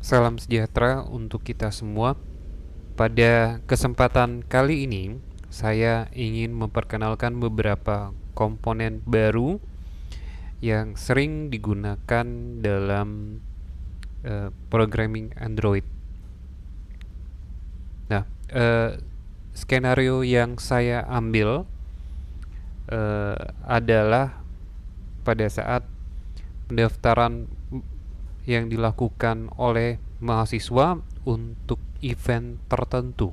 Salam sejahtera untuk kita semua. Pada kesempatan kali ini, saya ingin memperkenalkan beberapa komponen baru yang sering digunakan dalam programming Android. Nah, skenario yang saya ambil adalah pada saat pendaftaran yang dilakukan oleh mahasiswa untuk event tertentu.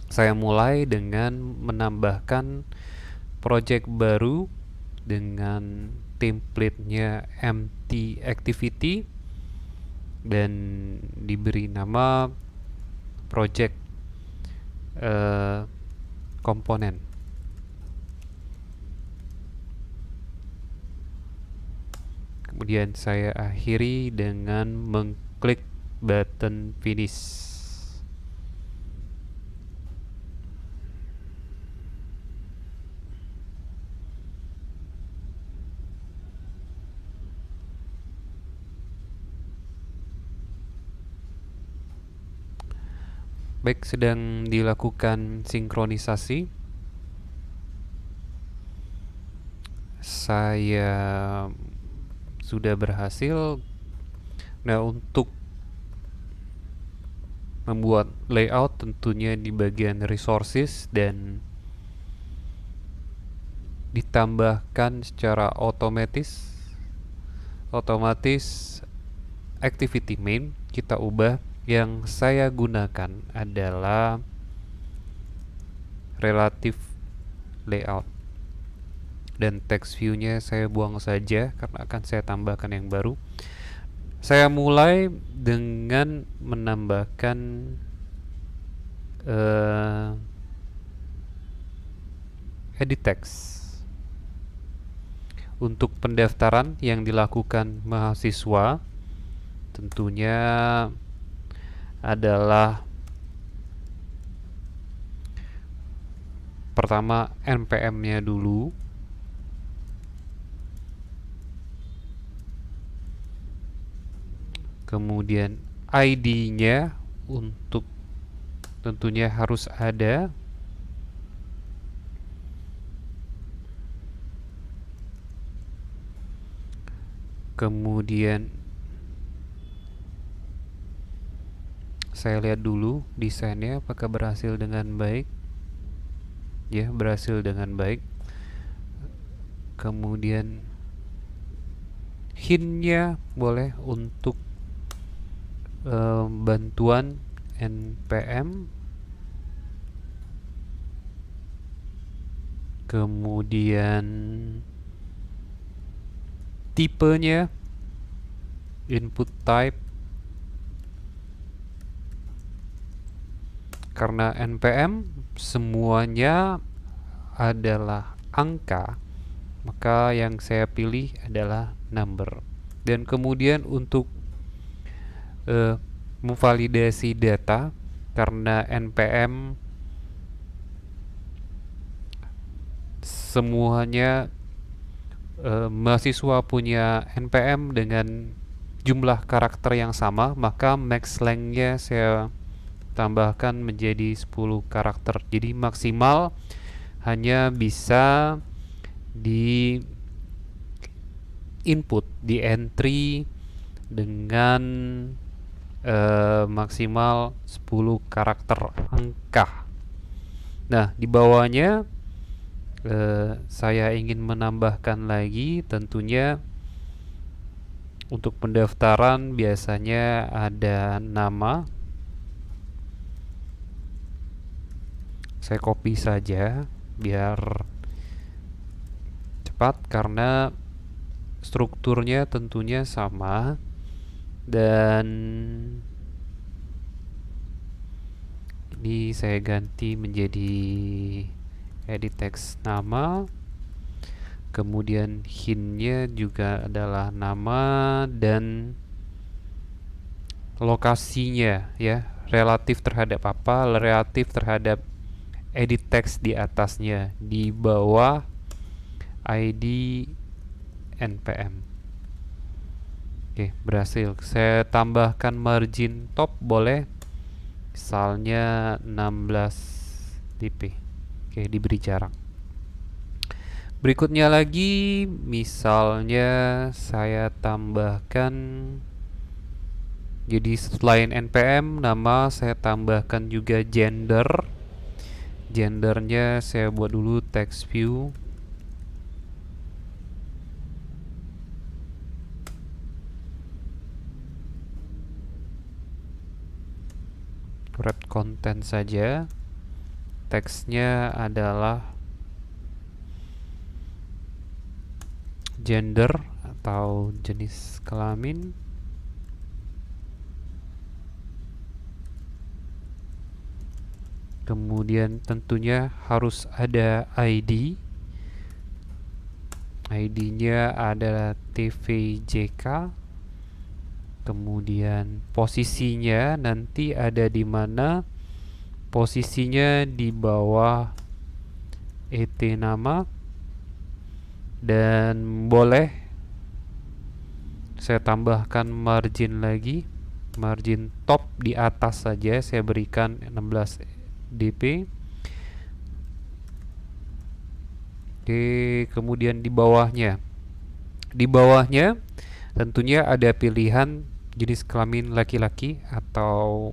Saya mulai dengan menambahkan project baru dengan template-nya empty activity dan diberi nama project komponen. Kemudian saya akhiri dengan mengklik button finish. Baik, sedang dilakukan sinkronisasi. Saya sudah berhasil. Nah, untuk membuat layout tentunya di bagian resources dan ditambahkan secara otomatis activity main kita ubah. Yang saya gunakan adalah relative layout, dan text view-nya saya buang saja karena akan saya tambahkan yang baru. Saya mulai dengan menambahkan edit text. Untuk pendaftaran yang dilakukan mahasiswa tentunya adalah pertama NPM-nya dulu, kemudian ID-nya untuk tentunya harus ada, kemudian saya lihat dulu desainnya apakah berhasil dengan baik. Ya, berhasil dengan baik. Kemudian hint-nya boleh untuk bantuan NPM. Kemudian tipenya, input type, karena NPM semuanya adalah angka, maka yang saya pilih adalah number. Dan kemudian untuk memvalidasi data, karena NPM semuanya mahasiswa punya NPM dengan jumlah karakter yang sama, maka max length-nya saya tambahkan menjadi 10 karakter. Jadi maksimal hanya bisa di input, di entry dengan maksimal 10 karakter angka. Nah, di bawahnya saya ingin menambahkan lagi, tentunya untuk pendaftaran biasanya ada nama. Saya copy saja biar cepat karena strukturnya tentunya sama. Dan ini saya ganti menjadi edit text nama, kemudian hint-nya juga adalah nama, dan lokasinya ya relatif terhadap apa, relatif terhadap edit text di atasnya, di bawah ID NPM. Oke, berhasil. Saya tambahkan margin top boleh, misalnya 16 dp. Oke, diberi jarak. Berikutnya lagi, misalnya saya tambahkan, jadi selain npm nama, saya tambahkan juga gender. Gendernya saya buat dulu text view. Wrap content saja. Teksnya adalah gender atau jenis kelamin. Kemudian tentunya harus ada ID. ID-nya adalah tvjk. Kemudian posisinya nanti ada di mana? Posisinya di bawah et nama. Dan boleh saya tambahkan margin lagi, margin top di atas saja saya berikan 16 dp. Oke, kemudian di bawahnya tentunya ada pilihan jenis kelamin laki-laki atau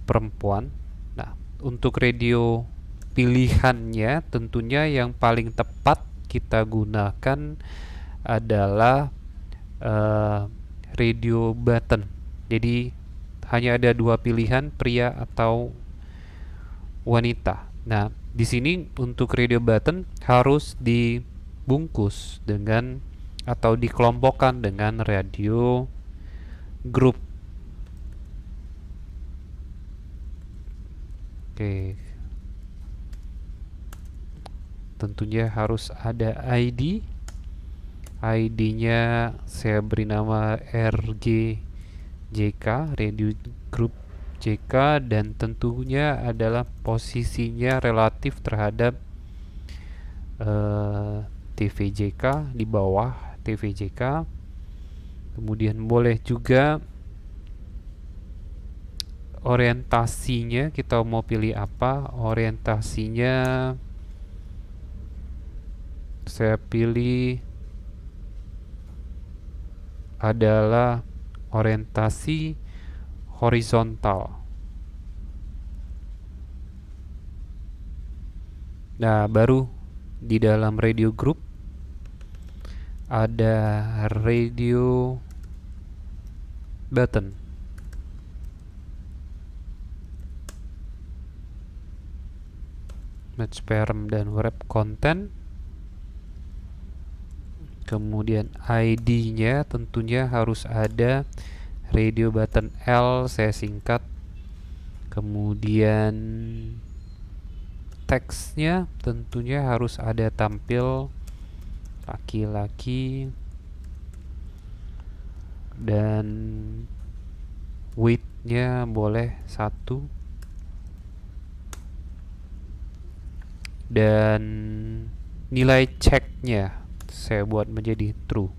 perempuan. Nah, untuk radio pilihannya tentunya yang paling tepat kita gunakan adalah radio button. Jadi hanya ada dua pilihan, pria atau wanita. Nah, di sini untuk radio button harus dibungkus dengan atau dikelompokkan dengan radio group. Oke. Tentunya harus ada ID. ID-nya saya beri nama RGJK, Radio Group JK, dan tentunya adalah posisinya relatif terhadap tvjk, di bawah tvjk. Kemudian boleh juga orientasinya, kita mau pilih apa orientasinya. Saya pilih adalah orientasi horizontal. Nah, baru di dalam radio group ada radio button. Match parent dan wrap content. Kemudian ID-nya tentunya harus ada radio button L, saya singkat. Kemudian teksnya tentunya harus ada tampil laki-laki, dan weight-nya boleh 1, dan nilai check-nya saya buat menjadi true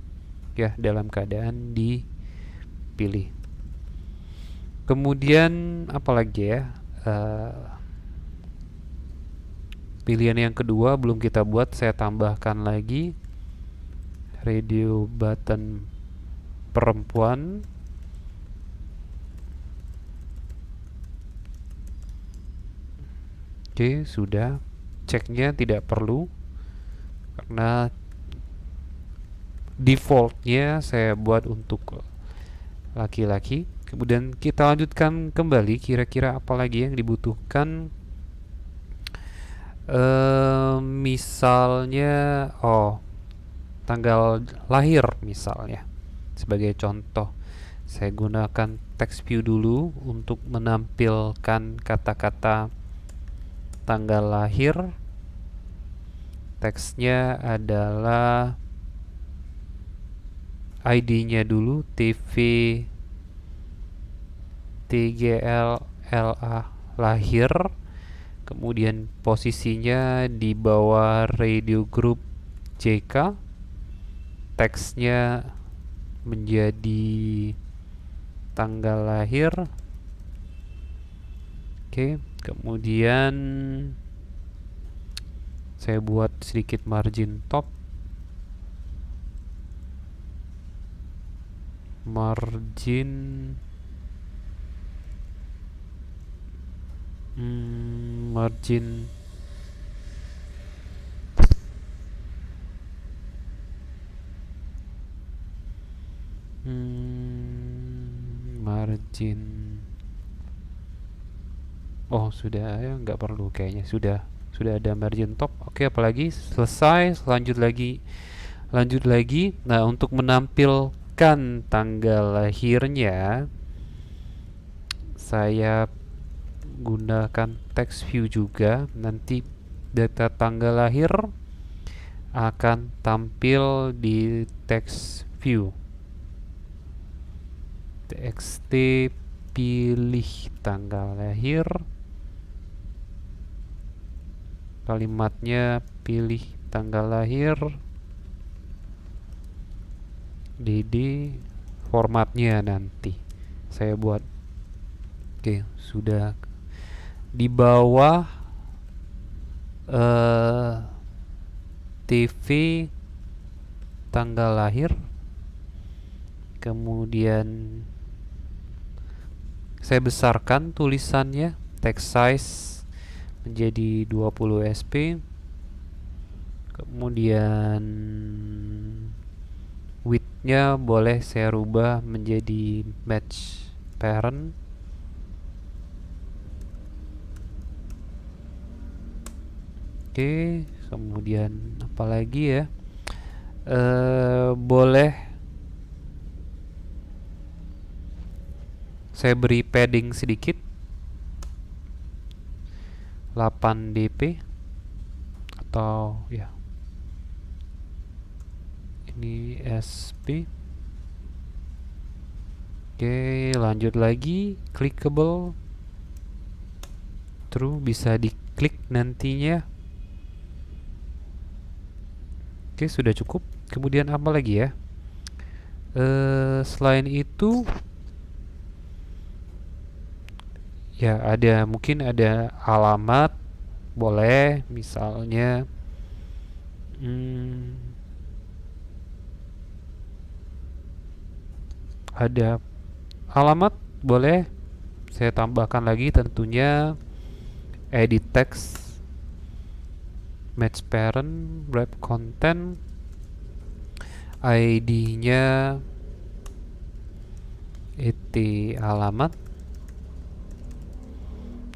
ya, dalam keadaan dipilih. Kemudian apalagi ya, pilihan yang kedua belum kita buat, saya tambahkan lagi radio button perempuan. Oke, sudah. Ceknya tidak perlu karena defaultnya saya buat untuk laki-laki. Kemudian kita lanjutkan kembali, kira-kira apa lagi yang dibutuhkan. Misalnya tanggal lahir misalnya. Sebagai contoh, saya gunakan text view dulu untuk menampilkan kata-kata tanggal lahir. Teksnya adalah ID-nya dulu TGLLA lahir. Kemudian posisinya di bawah radio group JK. Teksnya menjadi tanggal lahir. Oke, kemudian saya buat sedikit margin top, margin margin margin oh sudah ya, nggak perlu kayaknya, sudah ada margin top. Oke, apalagi selesai, lanjut lagi. Nah, untuk menampilkan tanggal lahirnya saya gunakan text view juga. Nanti data tanggal lahir akan tampil di text view. txt pilih tanggal lahir, kalimatnya pilih tanggal lahir, dd, formatnya nanti saya buat. Oke, sudah. Di bawah TV tanggal lahir, kemudian saya besarkan tulisannya, text size menjadi 20 sp, kemudian width-nya boleh saya rubah menjadi match parent. Oke, kemudian apalagi ya, boleh saya beri padding sedikit, 8 dp, atau ya ini sp. Oke, lanjut lagi, clickable, true, bisa diklik nantinya. Oke, sudah cukup. Kemudian apa lagi ya? Selain itu, ya mungkin ada alamat, boleh misalnya ada alamat, boleh saya tambahkan lagi tentunya edit text, match parent, wrap content, ID-nya alamat,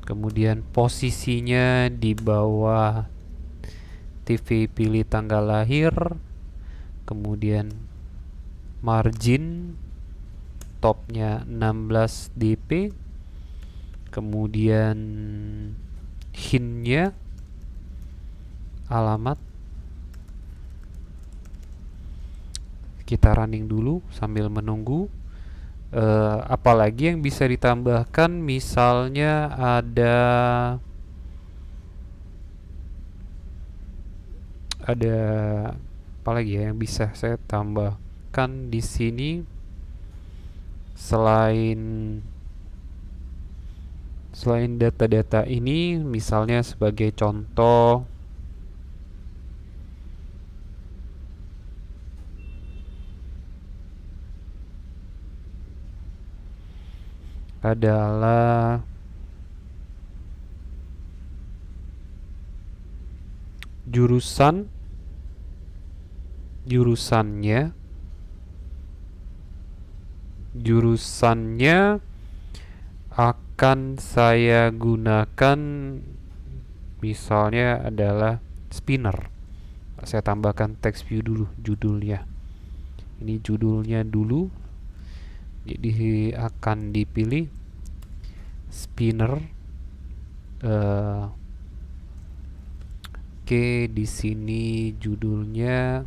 kemudian posisinya di bawah TV pilih tanggal lahir, kemudian margin topnya 16 dp, kemudian hintnya alamat. Kita running dulu sambil menunggu. Apalagi yang bisa ditambahkan, misalnya ada apalagi ya yang bisa saya tambahkan di sini selain data-data ini, misalnya sebagai contoh adalah jurusannya akan saya gunakan misalnya adalah spinner. Saya tambahkan text view dulu, judulnya. Ini judulnya dulu. Jadi akan dipilih spinner. Oke, di sini judulnya,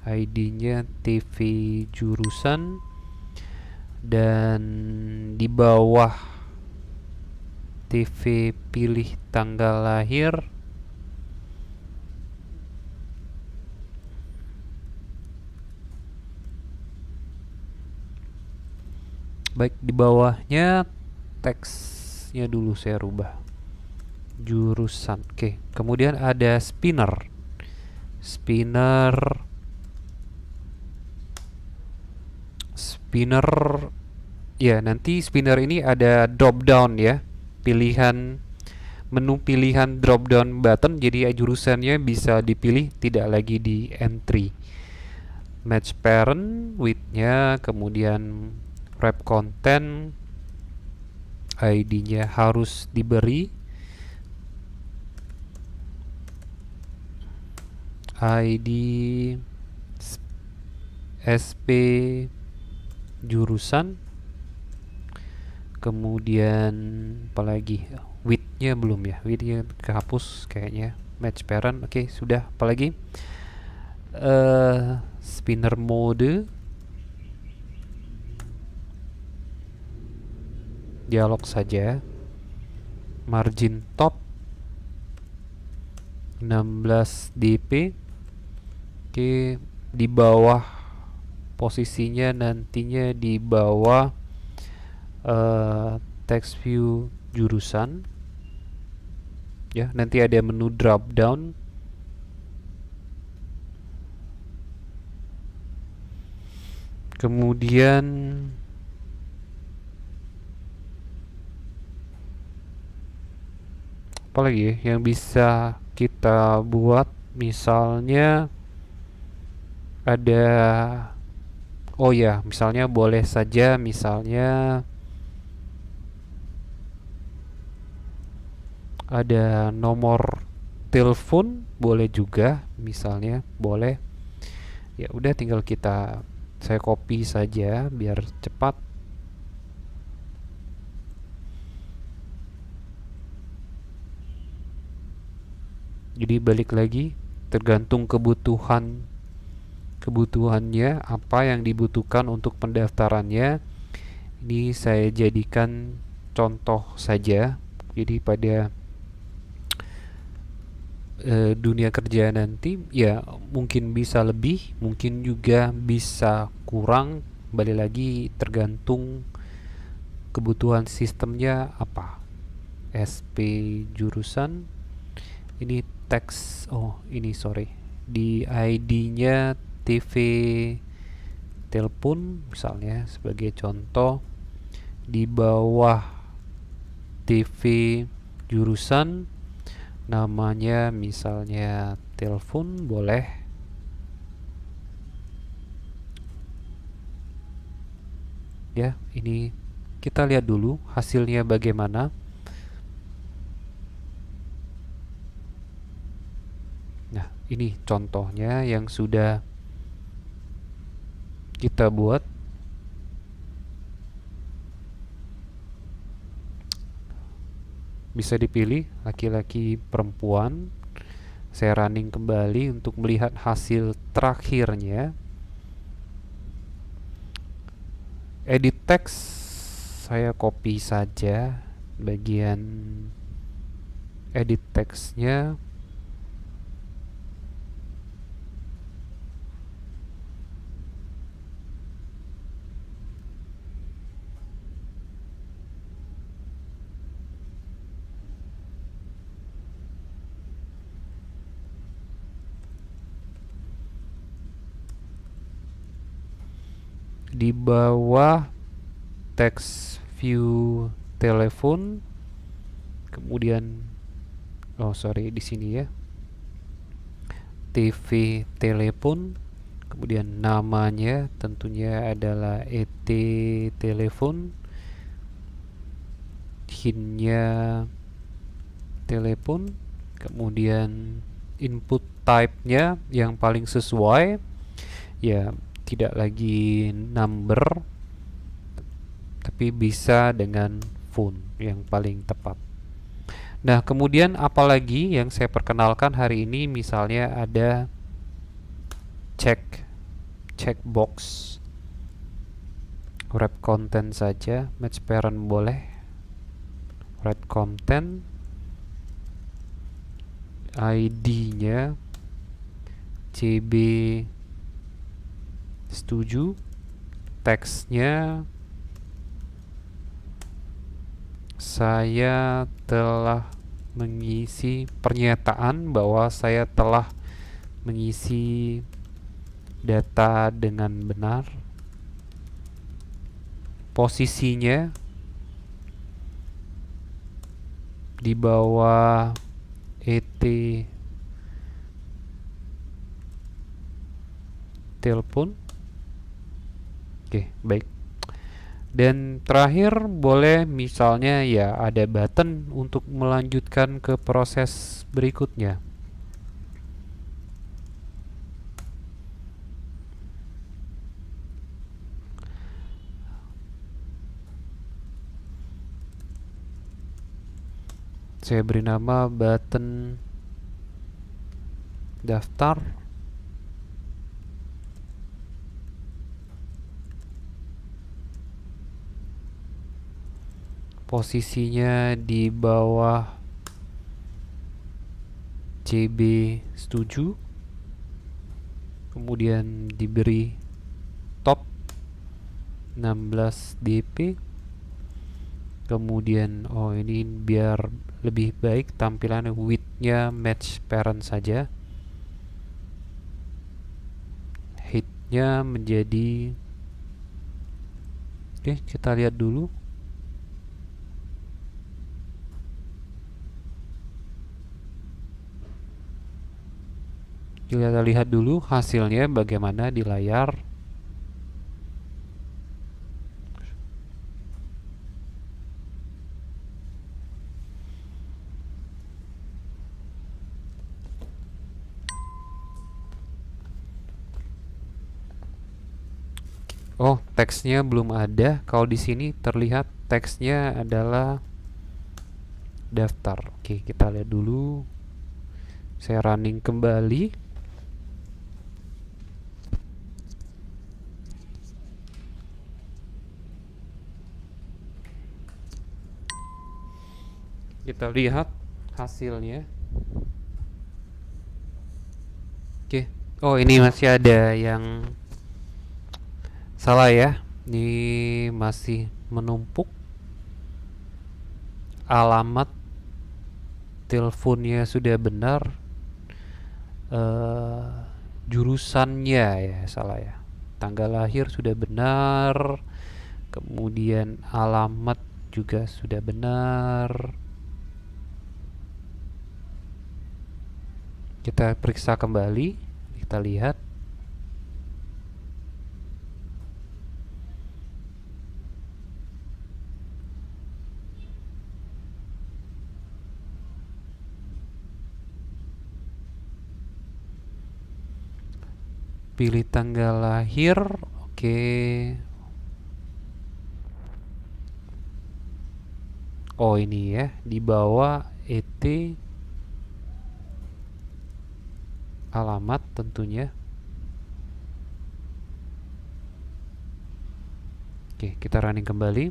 ID-nya TV jurusan, dan di bawah TV pilih tanggal lahir, Baik, di bawahnya teksnya dulu saya rubah. Jurusan. Oke, kemudian ada spinner. Spinner spinner ya, nanti spinner ini ada drop down ya. Pilihan menu pilihan drop down button, jadi jurusannya bisa dipilih, tidak lagi di entry. Match parent width-nya, kemudian wrap content, ID-nya harus diberi, ID SP jurusan, kemudian apalagi, width-nya belum ya, width-nya kehapus kayaknya. Match parent, oke, sudah. Apalagi spinner mode, dialog saja. Margin top 16 dp. Oke, di bawah posisinya nantinya di bawah text view jurusan ya, nanti ada menu drop down. Kemudian apa lagi ya yang bisa kita buat, misalnya ada, oh ya, misalnya boleh saja, misalnya ada nomor telepon, boleh juga, misalnya boleh. Ya udah, tinggal saya copy saja biar cepat. Jadi balik lagi, tergantung kebutuhannya, apa yang dibutuhkan untuk pendaftarannya. Ini saya jadikan contoh saja. Jadi pada dunia kerja nanti ya mungkin bisa lebih, mungkin juga bisa kurang. Balik lagi tergantung kebutuhan sistemnya apa. SP jurusan, ini teks, oh ini sorry, di ID-nya TV telepon misalnya sebagai contoh. Di bawah TV jurusan namanya misalnya telepon, boleh ya. Ini kita lihat dulu hasilnya bagaimana. Nah, ini contohnya yang sudah kita buat. Bisa dipilih laki-laki, perempuan. Saya running kembali untuk melihat hasil terakhirnya. Edit text, saya copy saja bagian edit textnya. Di bawah text view telepon, kemudian oh sorry, di sini ya, TV telepon, kemudian namanya tentunya adalah ET telepon, HIN-nya telepon, kemudian input type-nya yang paling sesuai ya, tidak lagi number tapi bisa dengan phone yang paling tepat. Nah, kemudian apalagi yang saya perkenalkan hari ini, misalnya ada checkbox, wrap content saja, match parent boleh, wrap content, ID-nya CB setuju, teksnya saya telah mengisi pernyataan bahwa saya telah mengisi data dengan benar. Posisinya di bawah ET telepon. Oke, baik. Dan terakhir boleh misalnya ya ada button untuk melanjutkan ke proses berikutnya. Saya beri nama button daftar. Posisinya di bawah CB setuju. Kemudian diberi top 16 dp. Kemudian ini biar lebih baik tampilannya, width-nya match parent saja. Height-nya menjadi, oke, kita lihat dulu. Kita lihat dulu hasilnya bagaimana di layar. Oh, teksnya belum ada. Kalau di sini terlihat teksnya adalah daftar. Oke, kita lihat dulu. Saya running kembali. Kita lihat hasilnya. Oke. Oh, ini masih ada yang salah ya. Ini masih menumpuk. Alamat teleponnya sudah benar. Jurusannya ya salah ya. Tanggal lahir sudah benar. Kemudian alamat juga sudah benar. Kita periksa kembali. Kita lihat. Pilih tanggal lahir. Oke. Oh, ini ya, di bawah ET alamat tentunya. Oke, kita running kembali.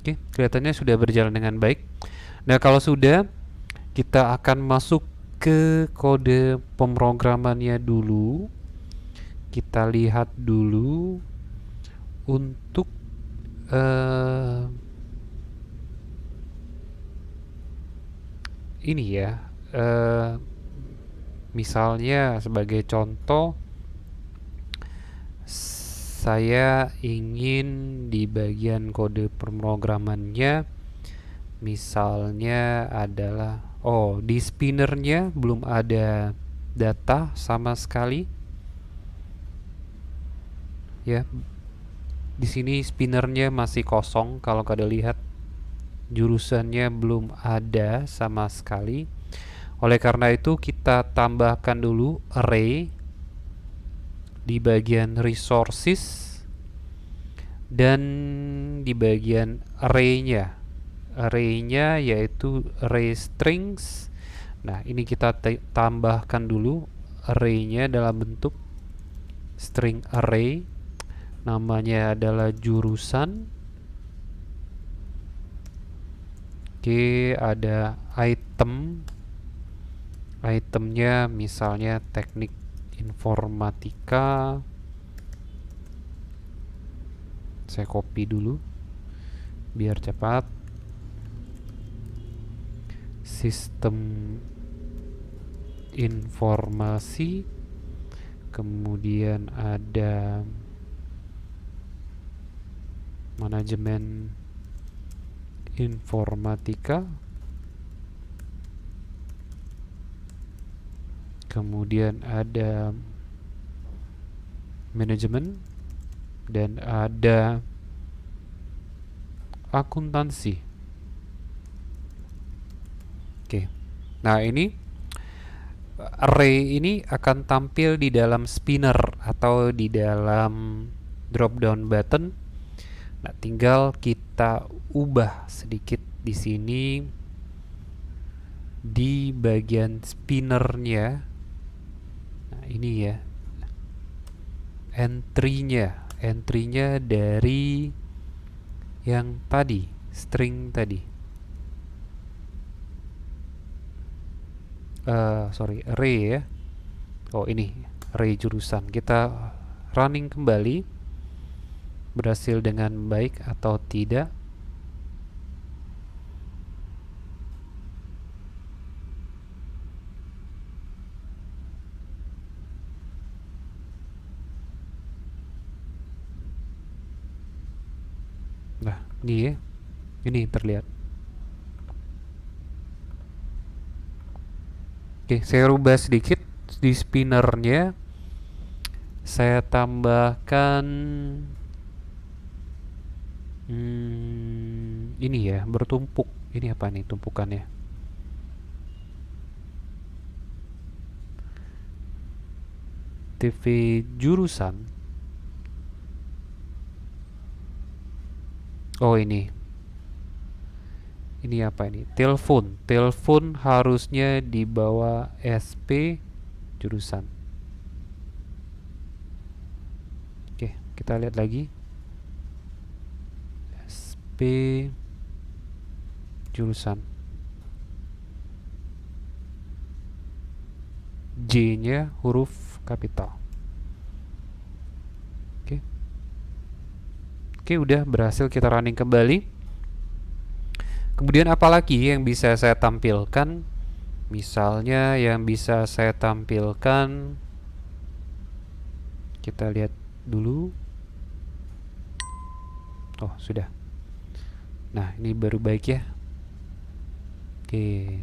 Oke, kelihatannya sudah berjalan dengan baik. Nah, kalau sudah, kita akan masuk ke kode pemrogramannya dulu. Kita lihat dulu untuk ini ya. Misalnya sebagai contoh, saya ingin di bagian kode pemrogramannya misalnya adalah di spinnernya belum ada data sama sekali ya. Di sini spinnernya masih kosong. Kalau kalian lihat jurusannya belum ada sama sekali. Oleh karena itu kita tambahkan dulu array di bagian resources dan di bagian array-nya yaitu array strings. Nah, ini kita tambahkan dulu array-nya dalam bentuk string array. Namanya adalah jurusan. Oke, ada itemnya misalnya teknik informatika. Saya copy dulu biar cepat. Sistem informasi, kemudian ada manajemen informatika, kemudian ada manajemen, dan ada akuntansi. Oke. Nah, ini array ini akan tampil di dalam spinner atau di dalam drop down button. Nah, tinggal kita ubah sedikit di sini di bagian spinnernya. Nah, ini ya. Entry-nya dari yang tadi, string tadi. Array ya. Oh, ini array jurusan. Kita running kembali. Berhasil dengan baik atau tidak? Nah, ini ya. Ini terlihat. Oke, saya rubah sedikit di spinnernya. Saya tambahkan ini ya, bertumpuk. Ini apa nih tumpukannya? TV jurusan. Oh, ini. Ini apa ini? Telepon. Telepon harusnya di bawah SP jurusan. Oke, kita lihat lagi. SP jurusan. J-nya huruf kapital. Oke. Oke, udah berhasil kita running kembali. Kemudian apalagi yang bisa saya tampilkan? Misalnya yang bisa saya tampilkan, kita lihat dulu. Oh, sudah. Nah, ini baru baik ya. Oke.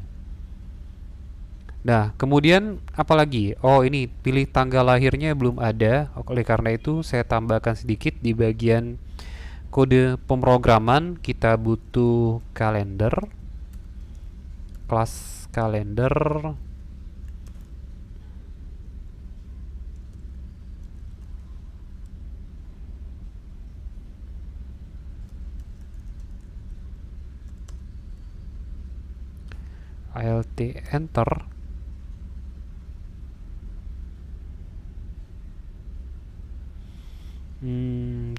Nah, kemudian apalagi? Oh, ini pilih tanggal lahirnya belum ada. Oleh karena itu saya tambahkan sedikit di bagian kode pemrograman. Kita butuh kalender, kelas kalender, alt enter.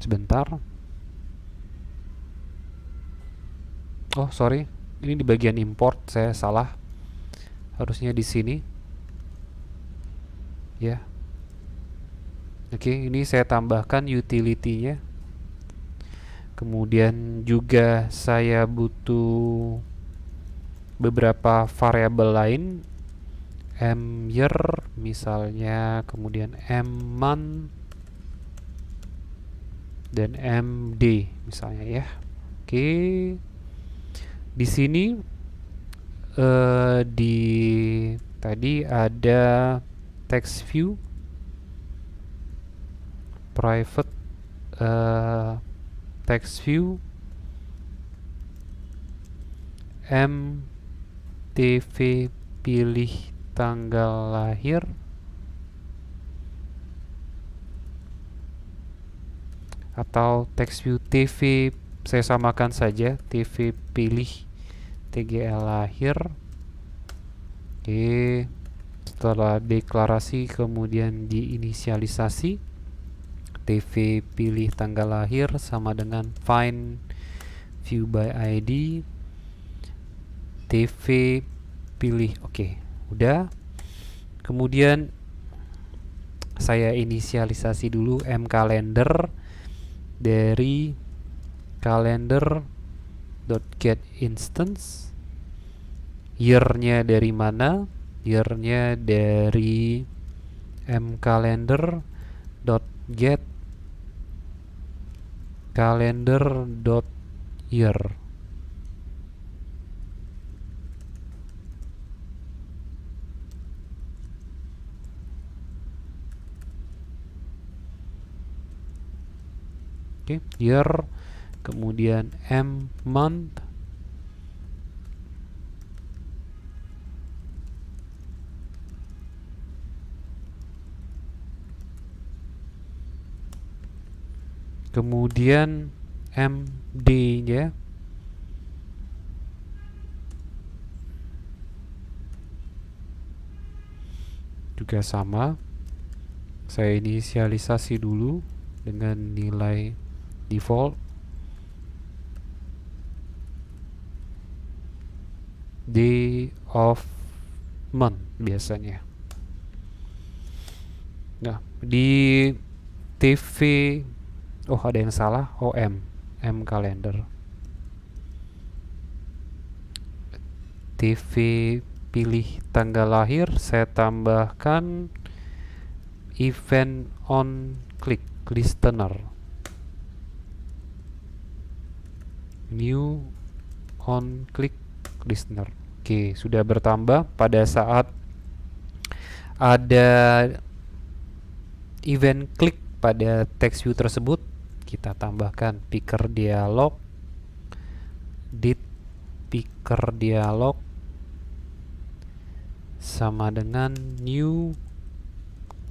Sebentar. Oh, sorry. Ini di bagian import saya salah. Harusnya di sini. Ya. Oke, ini saya tambahkan utility-nya. Kemudian juga saya butuh beberapa variabel lain. Myear misalnya, kemudian mmonth dan md misalnya ya. Oke. Di sini di tadi ada text view, private text view, mtv pilih tanggal lahir, atau text view TV saya samakan saja, TV pilih tgl lahir. Oke, setelah deklarasi kemudian diinisialisasi, TV pilih tanggal lahir sama dengan find view by ID. TV pilih oke. Udah. Kemudian saya inisialisasi dulu mCalendar dari calendar.getInstance. Year-nya dari mana? Year-nya dari mCalendar.get calendar.year. Oke, year, kemudian month, kemudian MD-nya juga sama. Saya inisialisasi dulu dengan nilai default. Day of month biasanya. Nah, di TV ada yang salah, mCalendar. TV pilih tanggal lahir, saya tambahkan event on click listener. New on click listener. Oke, sudah bertambah. Pada saat ada event klik pada text view tersebut, kita tambahkan picker dialog, did picker dialog sama dengan new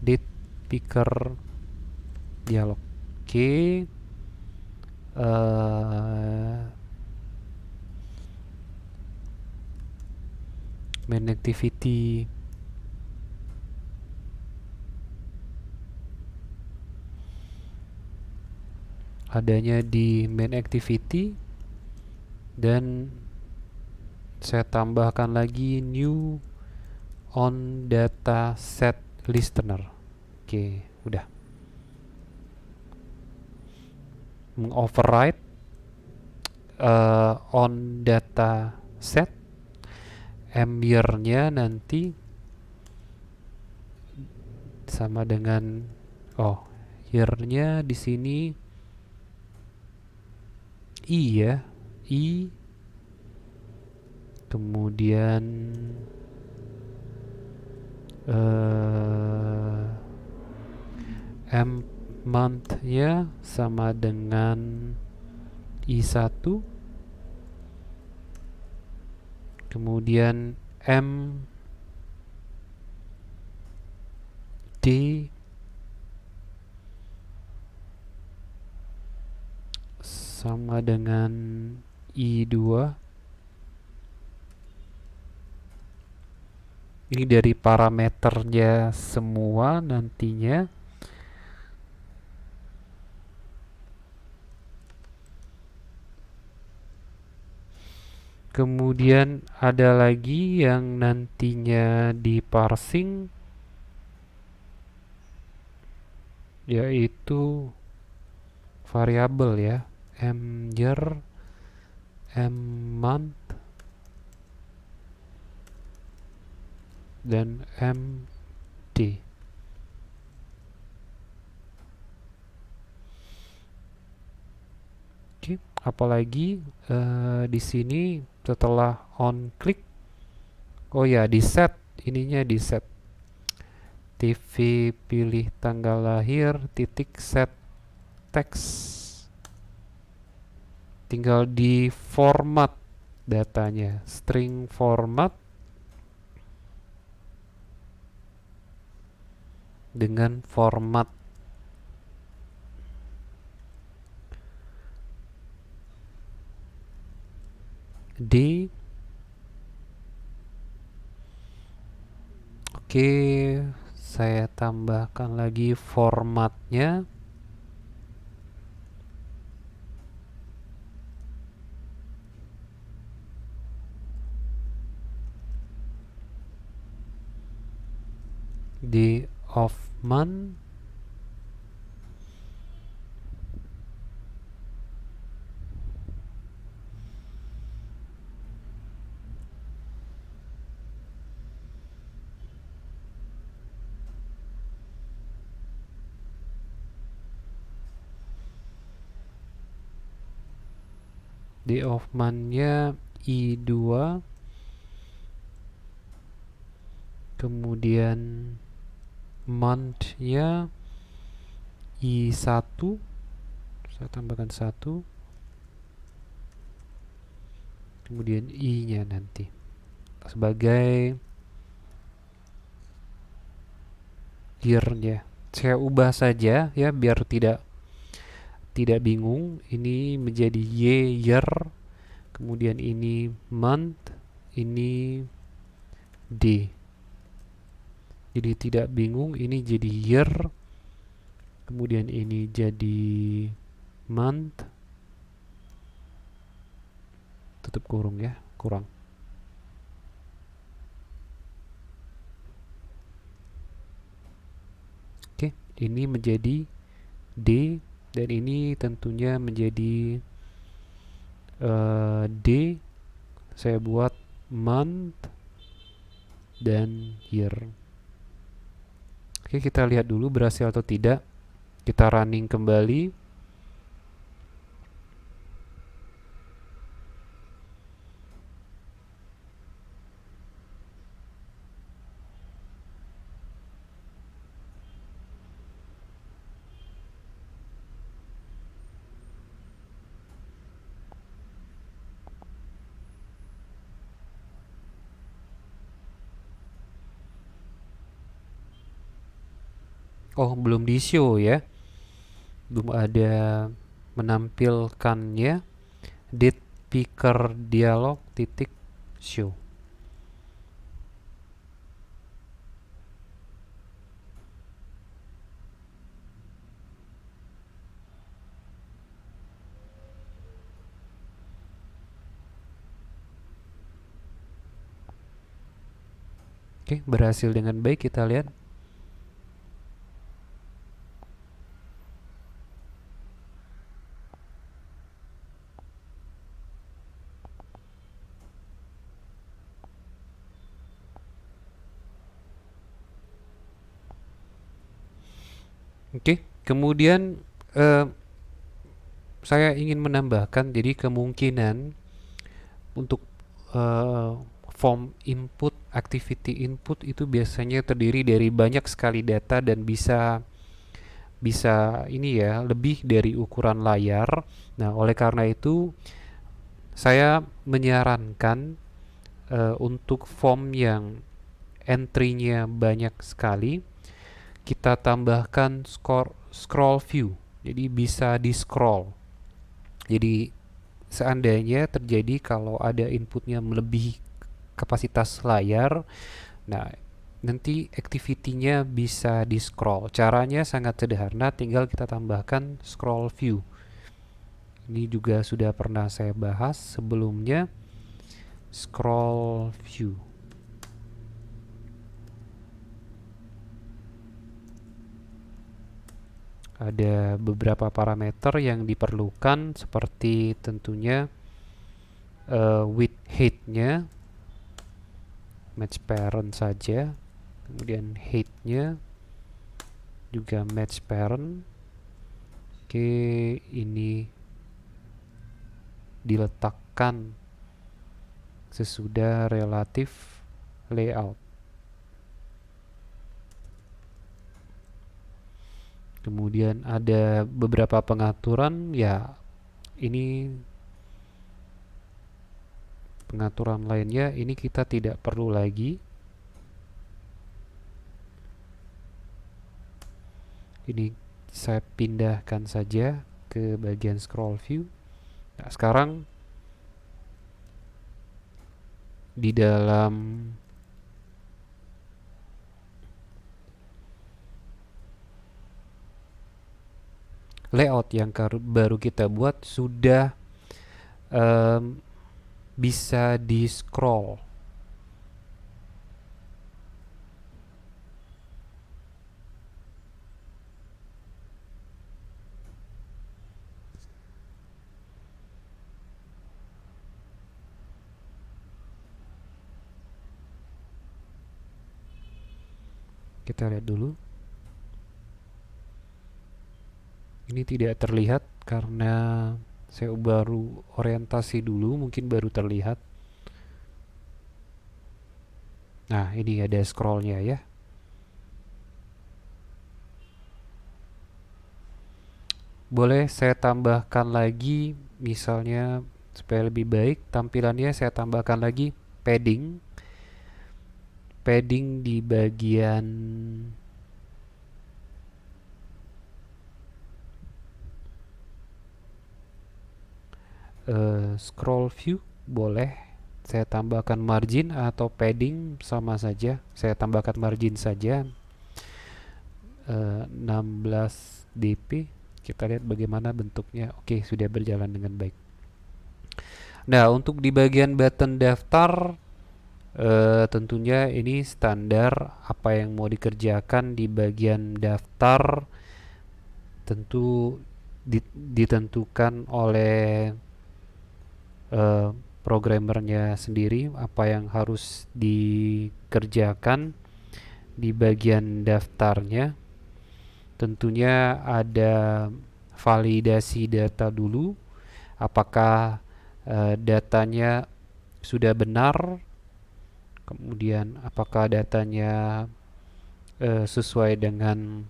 did picker dialog. Oke. Main activity adanya di main activity, dan saya tambahkan lagi new on data set listener. Oke, udah. Mengoverride on data set, year-nya nanti sama dengan year-nya di sini i ya, i, kemudian month-nya sama dengan i1, kemudian D sama dengan i2. Ini dari parameternya semua nantinya. Kemudian ada lagi yang nantinya di parsing, yaitu variabel ya, mYear, mMonth, dan mD. Oke, apalagi di sini setelah on click, di set, ininya di set TV pilih tanggal lahir titik set text, tinggal di format datanya, string format dengan format D. Oke, saya tambahkan lagi formatnya. day of month, day of month-nya I2, kemudian month-nya I1, saya tambahkan 1, kemudian I-nya nanti sebagai year-nya. Saya ubah saja ya biar tidak bingung. Ini menjadi year, kemudian ini month, ini day. Jadi tidak bingung, ini jadi year, kemudian ini jadi month, tutup kurung ya, kurang. Oke, ini menjadi day, dan ini tentunya menjadi day. Saya buat month dan year. Oke, kita lihat dulu berhasil atau tidak. Kita running kembali. Oh, belum di show ya. Belum ada menampilkannya. Date picker dialog titik show. Oke, berhasil dengan baik, kita lihat. Oke, kemudian eh, saya ingin menambahkan, jadi kemungkinan untuk eh, form input, activity input itu biasanya terdiri dari banyak sekali data dan bisa bisa ini ya, lebih dari ukuran layar. Nah, oleh karena itu saya menyarankan untuk form yang entry-nya banyak sekali, kita tambahkan scroll view. Jadi bisa di scroll. Jadi seandainya terjadi kalau ada inputnya melebihi kapasitas layar, nah nanti activity-nya bisa di scroll. Caranya sangat sederhana, tinggal kita tambahkan scroll view. Ini juga sudah pernah saya bahas sebelumnya. Scroll view. Ada beberapa parameter yang diperlukan, seperti tentunya width height-nya, match parent saja, kemudian height-nya juga match parent. Oke, ini diletakkan sesudah relatif layout. Kemudian ada beberapa pengaturan, ya ini pengaturan lainnya ini kita tidak perlu lagi. Ini saya pindahkan saja ke bagian scroll view. Nah, sekarang di dalam layout yang baru kita buat sudah bisa di scroll. Kita lihat dulu. Ini tidak terlihat karena saya baru orientasi dulu, mungkin baru terlihat. Nah, ini ada scrollnya ya. Boleh saya tambahkan lagi, misalnya supaya lebih baik tampilannya, saya tambahkan lagi padding. Padding di bagian scroll view, boleh saya tambahkan margin atau padding, sama saja. Saya tambahkan margin saja 16 dp. Kita lihat bagaimana bentuknya. Oke, sudah berjalan dengan baik. Nah, untuk di bagian button daftar, tentunya ini standar apa yang mau dikerjakan di bagian daftar tentu ditentukan oleh programmernya sendiri, apa yang harus dikerjakan di bagian daftarnya. Tentunya ada validasi data dulu, apakah datanya sudah benar, kemudian apakah datanya sesuai dengan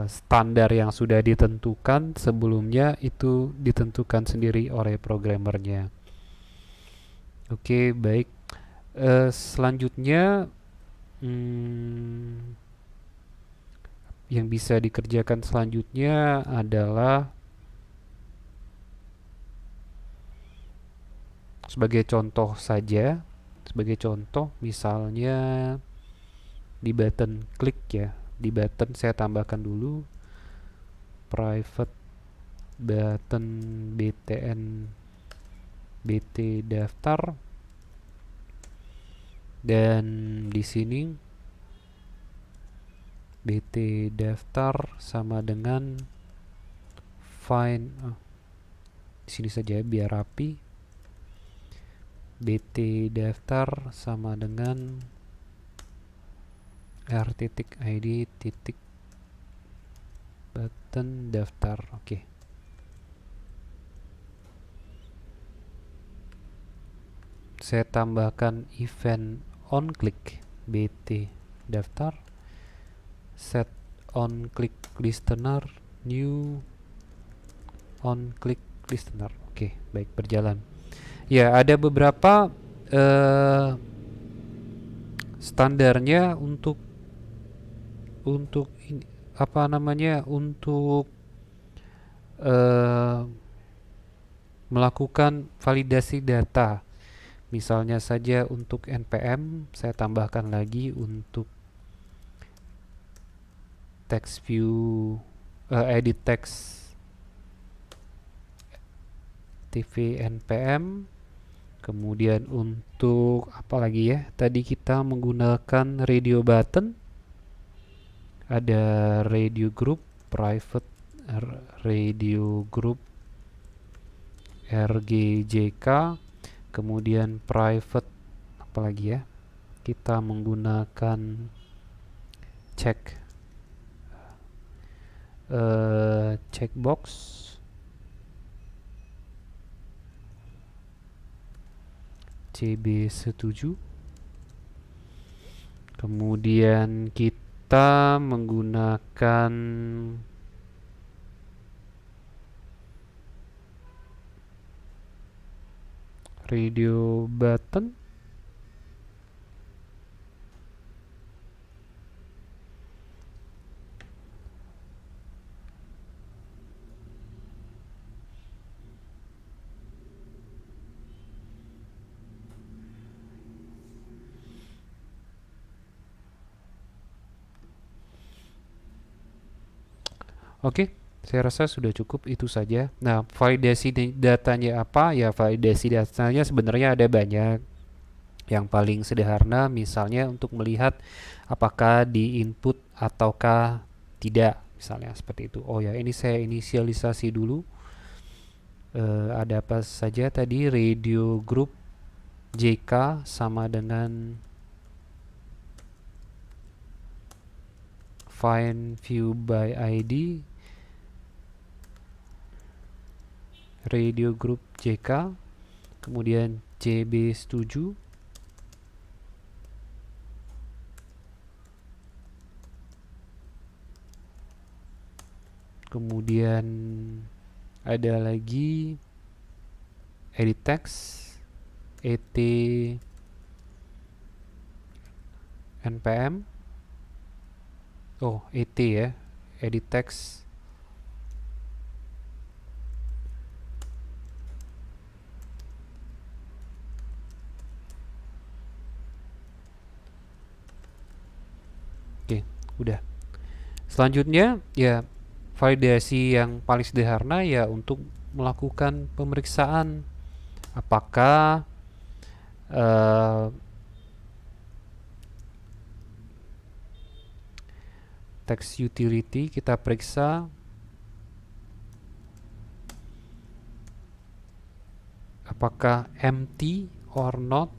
standar yang sudah ditentukan sebelumnya, itu ditentukan sendiri oleh programmernya. Oke, baik. Selanjutnya yang bisa dikerjakan selanjutnya adalah sebagai contoh saja. Sebagai contoh, misalnya di button klik ya. Di button saya tambahkan dulu private button btn bt daftar, dan di sini bt daftar sama dengan find, di sini saja biar rapi. bt daftar sama dengan r.id titik button daftar. Oke. Saya tambahkan event on click bt daftar, set on click listener, new on click listener. Oke, baik, berjalan. Ya, ada beberapa standarnya untuk ini, apa namanya, untuk melakukan validasi data. Misalnya saja untuk npm, saya tambahkan lagi untuk text view, edit text tv npm. Kemudian untuk apa lagi ya, tadi kita menggunakan radio button, ada radio group, private radio group rgjk, kemudian private apa lagi ya, kita menggunakan checkbox, cb7, kemudian kita menggunakan radio button, Oke, saya rasa sudah cukup itu saja. Nah, validasi datanya apa? Ya, validasi datanya sebenarnya ada banyak. Yang paling sederhana misalnya untuk melihat apakah di input ataukah tidak, misalnya seperti itu. Oh ya, ini saya inisialisasi dulu. Ada apa saja tadi? Radio group JK sama dengan find view by ID radio group JK, kemudian CB7, kemudian ada lagi edit text ET npm, oh ET ya, edit text oke, udah. Selanjutnya ya validasi yang paling sederhana ya untuk melakukan pemeriksaan apakah text utility kita periksa apakah empty or not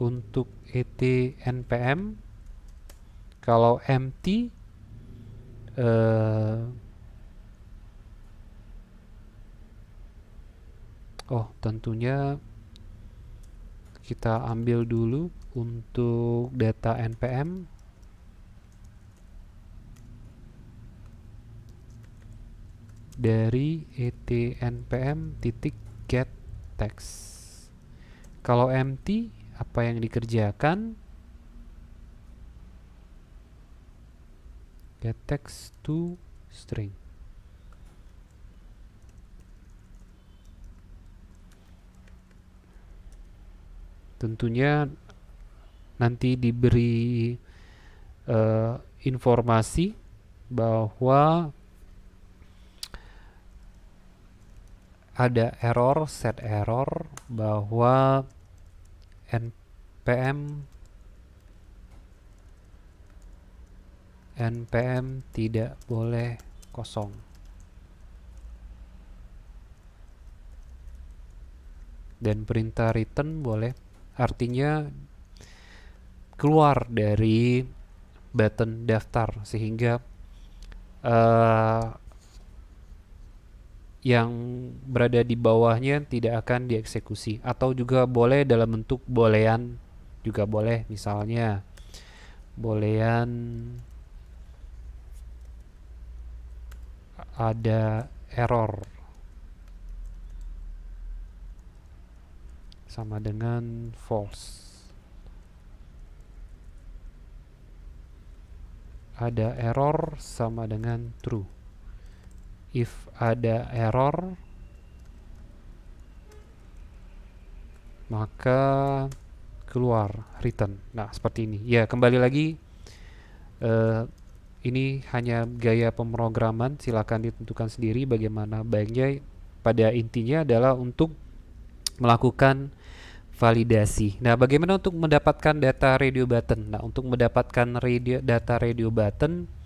untuk ET npm. Kalau empty oh tentunya kita ambil dulu untuk data npm dari ET npm titik get text. Kalau empty apa yang dikerjakan? Get text to string. Tentunya nanti diberi informasi bahwa ada error, set error bahwa npm tidak boleh kosong. Dan perintah return boleh, artinya keluar dari button daftar sehingga yang berada di bawahnya tidak akan dieksekusi, atau juga boleh dalam bentuk boolean juga boleh, misalnya boolean ada error sama dengan false, ada error sama dengan true. If ada error maka keluar return. Nah seperti ini ya, kembali lagi ini hanya gaya pemrograman, silakan ditentukan sendiri bagaimana baiknya. Pada intinya adalah untuk melakukan validasi. Nah, bagaimana untuk mendapatkan data radio button? Nah, untuk mendapatkan data radio button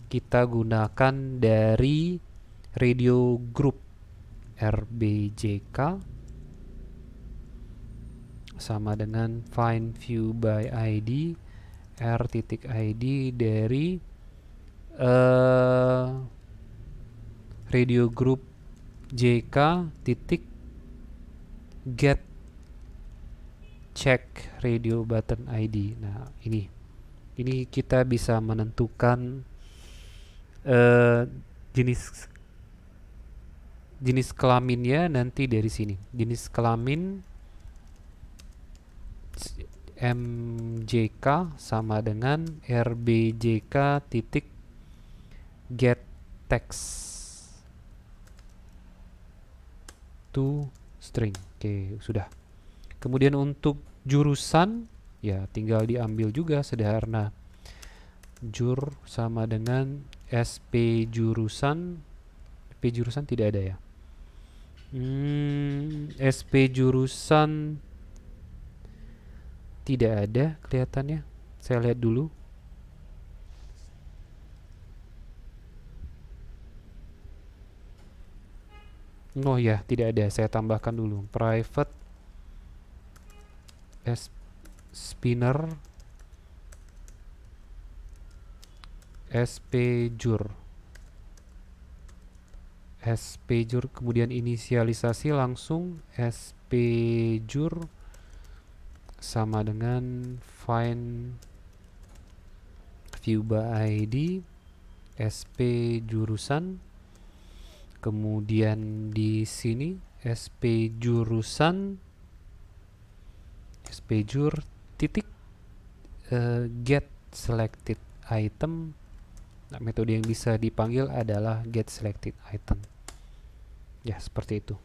kita gunakan dari radio group rbjk sama dengan find view by id r.id dari radio group jk titik get check radio button id. Nah ini kita bisa menentukan jenis kelaminnya nanti dari sini. Jenis kelamin mjk sama dengan rbjk titik get text to string. Oke, sudah. Kemudian untuk jurusan ya tinggal diambil juga sederhana. Jur sama dengan sp jurusan. Sp jurusan tidak ada ya. Sp jurusan tidak ada kelihatannya. Saya lihat dulu. Oh ya, tidak ada. Saya tambahkan dulu. Private spinner spjur spjur, kemudian inisialisasi langsung spjur sama dengan find view by id sp jurusan, kemudian di sini sp jurusan spjur titik get selected item. Nah, metode yang bisa dipanggil adalah get selected item. Ya, seperti itu.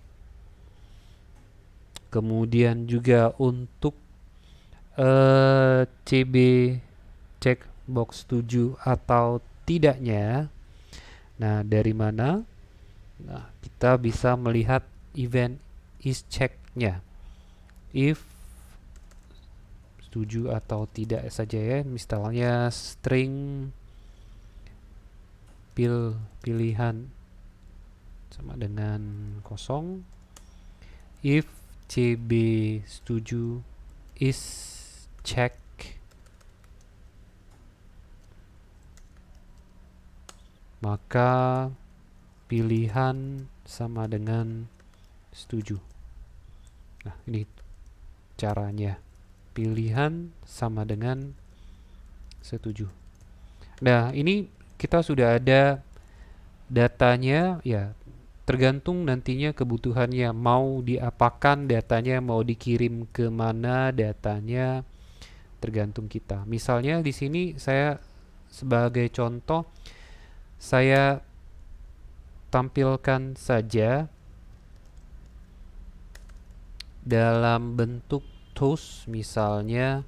Kemudian juga untuk CB checkbox 7 atau tidaknya. Nah, dari mana? Nah, kita bisa melihat event is check-nya. If setuju atau tidak saja ya, misalnya string pilihan sama dengan kosong. If CB setuju is check, maka pilihan sama dengan setuju. Nah, ini caranya. Pilihan sama dengan setuju. Nah, ini kita sudah ada datanya ya, tergantung nantinya kebutuhannya, mau diapakan datanya, mau dikirim ke mana datanya, tergantung kita. Misalnya di sini saya sebagai contoh saya tampilkan saja dalam bentuk toast misalnya.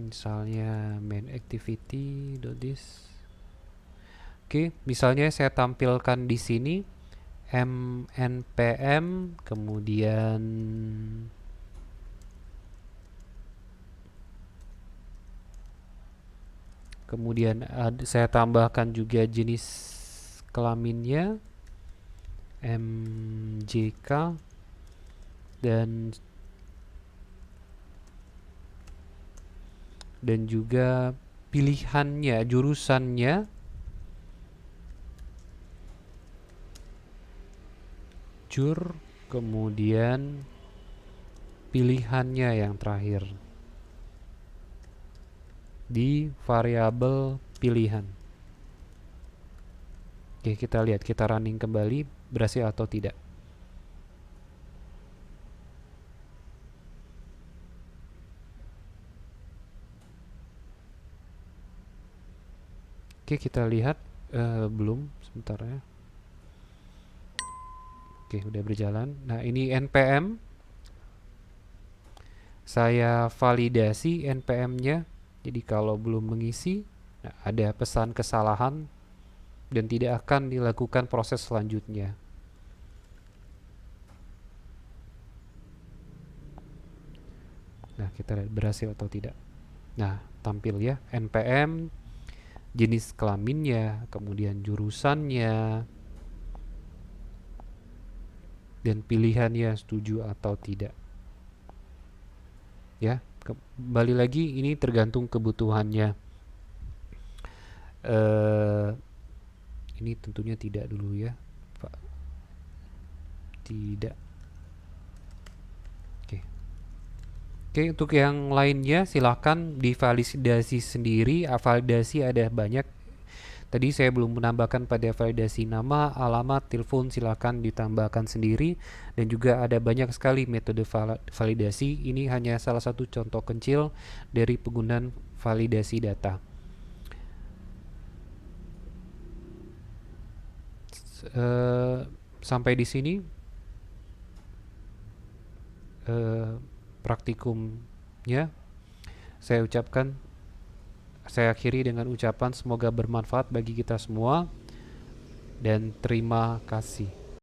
Misalnya main activity.this. Oke, misalnya saya tampilkan di sini npm, kemudian saya tambahkan juga jenis kelaminnya mjk dan juga pilihannya, jurusannya jur, kemudian pilihannya yang terakhir di variabel pilihan. Oke, kita lihat, kita running kembali berhasil atau tidak. Oke, kita lihat belum, sebentar ya. Oke, udah berjalan. Nah, ini npm. Saya validasi npm-nya. Jadi kalau belum mengisi, nah, ada pesan kesalahan dan tidak akan dilakukan proses selanjutnya. Nah, kita lihat berhasil atau tidak. Nah, tampil ya npm, jenis kelaminnya, kemudian jurusannya, dan pilihannya setuju atau tidak. Ya, kembali lagi ini tergantung kebutuhannya. Ini tentunya tidak dulu ya, Pak. Tidak. Oke, untuk yang lainnya silahkan divalidasi sendiri. Validasi ada banyak. Tadi saya belum menambahkan pada validasi nama, alamat, telepon, silahkan ditambahkan sendiri. Dan juga ada banyak sekali metode validasi. Ini hanya salah satu contoh kecil dari penggunaan validasi data. Sampai di sini praktikumnya saya akhiri dengan ucapan semoga bermanfaat bagi kita semua dan terima kasih.